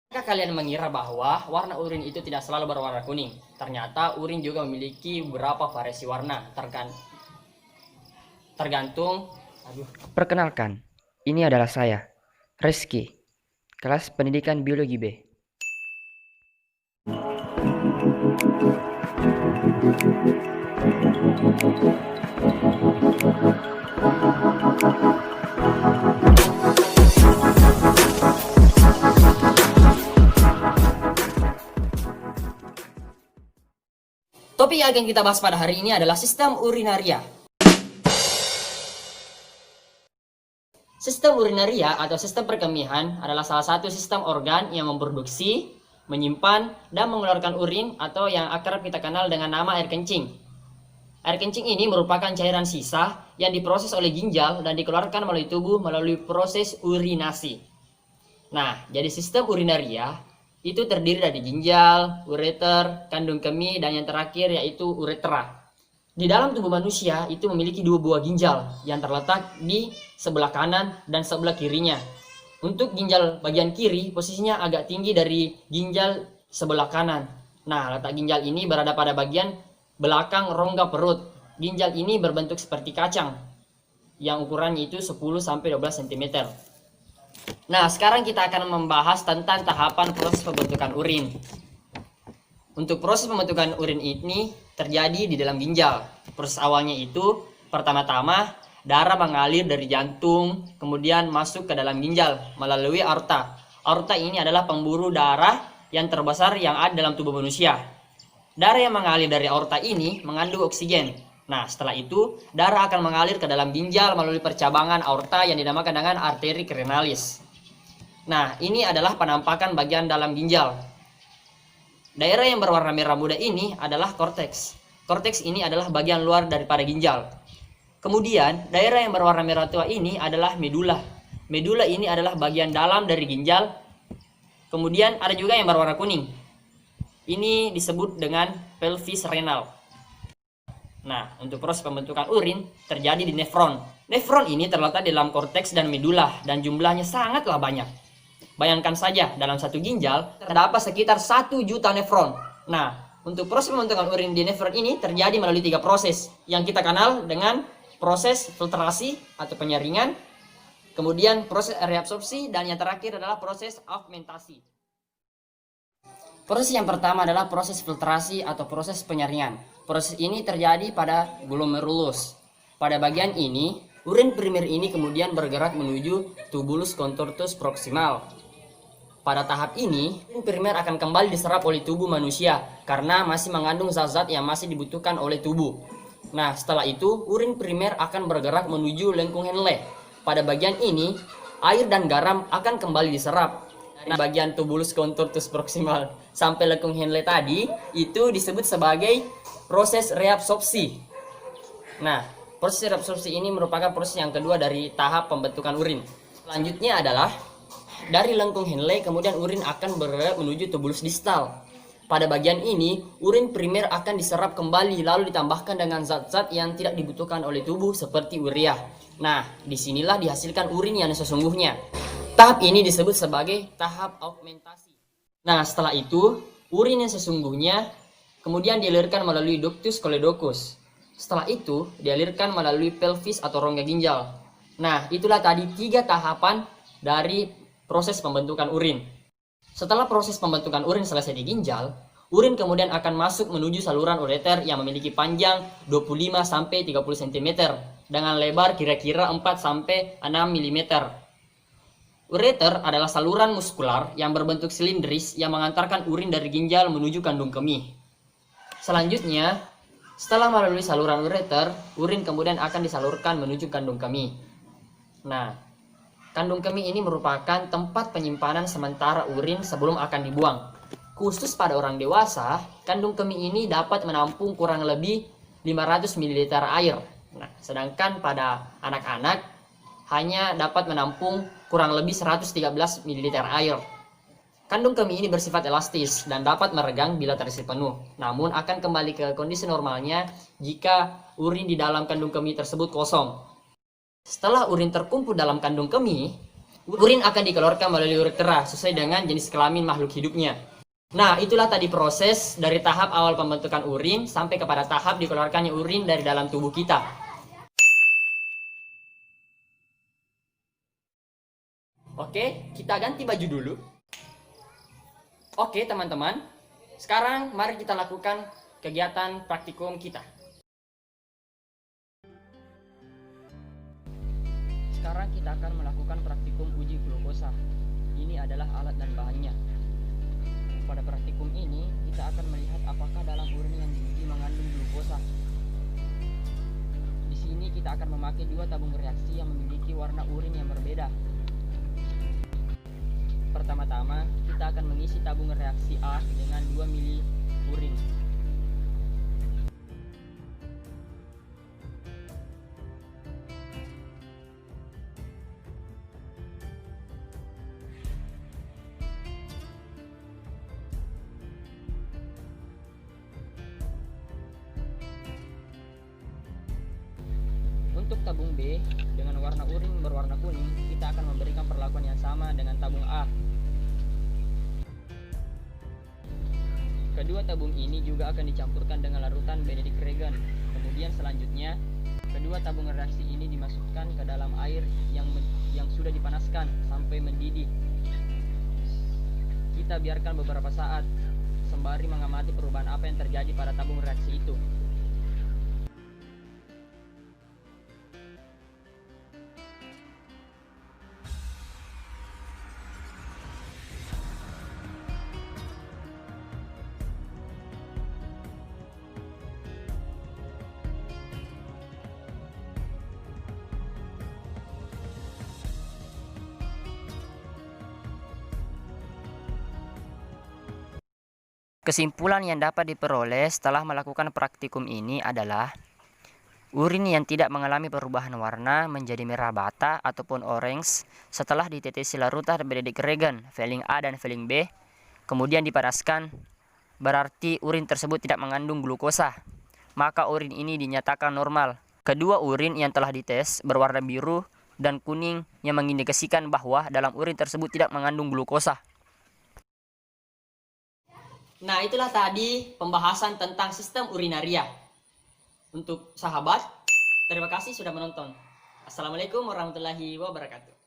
Jika kalian mengira bahwa warna urin itu tidak selalu berwarna kuning, ternyata urin juga memiliki beberapa variasi warna tergantung. Perkenalkan, ini adalah saya, Reski, kelas pendidikan biologi B. Topik yang akan kita bahas pada hari ini adalah sistem urinaria. Sistem urinaria atau sistem perkemihan adalah salah satu sistem organ yang memproduksi, menyimpan, dan mengeluarkan urin atau yang akrab kita kenal dengan nama air kencing. Air kencing ini merupakan cairan sisa yang diproses oleh ginjal dan dikeluarkan melalui tubuh melalui proses urinasi. Nah, jadi sistem urinaria itu terdiri dari ginjal, ureter, kandung kemih, dan yang terakhir yaitu uretra. Di dalam tubuh manusia itu memiliki dua buah ginjal yang terletak di sebelah kanan dan sebelah kirinya. Untuk ginjal bagian kiri posisinya agak tinggi dari ginjal sebelah kanan. Nah, letak ginjal ini berada pada bagian belakang rongga perut. Ginjal ini berbentuk seperti kacang yang ukurannya itu 10-12 cm. Nah, sekarang kita akan membahas tentang tahapan proses pembentukan urin. Untuk proses pembentukan urin ini terjadi di dalam ginjal. Proses awalnya itu pertama-tama darah mengalir dari jantung, kemudian masuk ke dalam ginjal melalui aorta. Aorta ini adalah pemburu darah yang terbesar yang ada dalam tubuh manusia. Darah yang mengalir dari aorta ini mengandung oksigen. Nah, setelah itu darah akan mengalir ke dalam ginjal melalui percabangan aorta yang dinamakan dengan arteri crenaalis. Nah, ini adalah penampakan bagian dalam ginjal. Daerah yang berwarna merah muda ini adalah korteks. Korteks ini adalah bagian luar daripada ginjal. Kemudian, daerah yang berwarna merah tua ini adalah medula. Medula ini adalah bagian dalam dari ginjal. Kemudian ada juga yang berwarna kuning. Ini disebut dengan pelvis renal. Nah, untuk proses pembentukan urin terjadi di nefron. Nefron ini terletak di dalam korteks dan medula dan jumlahnya sangatlah banyak. Bayangkan saja, dalam satu ginjal terdapat sekitar 1 juta nefron. Nah, untuk proses pembentukan urin di nefron ini terjadi melalui 3 proses yang kita kenal dengan proses filtrasi atau penyaringan, kemudian proses reabsorpsi, dan yang terakhir adalah proses augmentasi. Proses yang pertama adalah proses filtrasi atau proses penyaringan. Proses ini terjadi pada glomerulus. Pada bagian ini, urin primer ini kemudian bergerak menuju tubulus contortus proximal. Pada tahap ini, urin primer akan kembali diserap oleh tubuh manusia karena masih mengandung zat-zat yang masih dibutuhkan oleh tubuh. Nah, setelah itu, urin primer akan bergerak menuju lengkung Henle. Pada bagian ini, air dan garam akan kembali diserap. Dari bagian tubulus contortus proximal sampai lengkung Henle tadi, itu disebut sebagai proses reabsorpsi. Nah, proses reabsorpsi ini merupakan proses yang kedua dari tahap pembentukan urin. Selanjutnya adalah dari lengkung Henle kemudian urin akan bergerak menuju tubulus distal. Pada bagian ini, urin primer akan diserap kembali lalu ditambahkan dengan zat-zat yang tidak dibutuhkan oleh tubuh seperti urea. Nah, disinilah dihasilkan urin yang sesungguhnya. Tahap ini disebut sebagai tahap augmentasi. Nah, setelah itu, urin yang sesungguhnya kemudian dialirkan melalui ductus coledochus. Setelah itu, dialirkan melalui pelvis atau rongga ginjal. Nah, itulah tadi 3 tahapan dari proses pembentukan urin. Setelah proses pembentukan urin selesai di ginjal, urin kemudian akan masuk menuju saluran ureter yang memiliki panjang 25-30 cm dengan lebar kira-kira 4-6 mm. Ureter adalah saluran muskular yang berbentuk silindris yang mengantarkan urin dari ginjal menuju kandung kemih. Selanjutnya, setelah melalui saluran ureter, urin kemudian akan disalurkan menuju kandung kemih. Nah, kandung kemih ini merupakan tempat penyimpanan sementara urin sebelum akan dibuang. Khusus pada orang dewasa, kandung kemih ini dapat menampung kurang lebih 500 ml air. Nah, sedangkan pada anak-anak hanya dapat menampung kurang lebih 113 ml air. Kandung kemih ini bersifat elastis dan dapat meregang bila terisi penuh. Namun akan kembali ke kondisi normalnya jika urin di dalam kandung kemih tersebut kosong. Setelah urin terkumpul dalam kandung kemih, urin akan dikeluarkan melalui uretra sesuai dengan jenis kelamin makhluk hidupnya. Nah, itulah tadi proses dari tahap awal pembentukan urin sampai kepada tahap dikeluarkannya urin dari dalam tubuh kita. Oke, kita ganti baju dulu. Oke, teman-teman. Sekarang mari kita lakukan kegiatan praktikum kita. Sekarang kita akan melakukan praktikum uji glukosa. Ini adalah alat dan bahannya. Pada praktikum ini, kita akan melihat apakah dalam urin yang diuji mengandung glukosa. Di sini kita akan memakai dua tabung reaksi yang memiliki warna urin yang berbeda. Pertama-tama, kita akan mengisi tabung reaksi A dengan 2 ml urin. Untuk tabung B dengan warna urin berwarna kuning, kita akan memberikan perlakuan yang sama dengan tabung A. Kedua tabung ini juga akan dicampurkan dengan larutan Benedict Regan. Kemudian selanjutnya, kedua tabung reaksi ini dimasukkan ke dalam air yang sudah dipanaskan sampai mendidih. Kita biarkan beberapa saat sembari mengamati perubahan apa yang terjadi pada tabung reaksi itu. Kesimpulan yang dapat diperoleh setelah melakukan praktikum ini adalah urin yang tidak mengalami perubahan warna menjadi merah bata ataupun orange setelah ditetesi larutan Benedict Regan, Feeling A dan Feeling B, kemudian dipanaskan, berarti urin tersebut tidak mengandung glukosa. Maka urin ini dinyatakan normal. Kedua urin yang telah dites berwarna biru dan kuning yang mengindikasikan bahwa dalam urin tersebut tidak mengandung glukosa. Nah, itulah tadi pembahasan tentang sistem urinaria. Untuk sahabat, terima kasih sudah menonton. Assalamualaikum warahmatullahi wabarakatuh.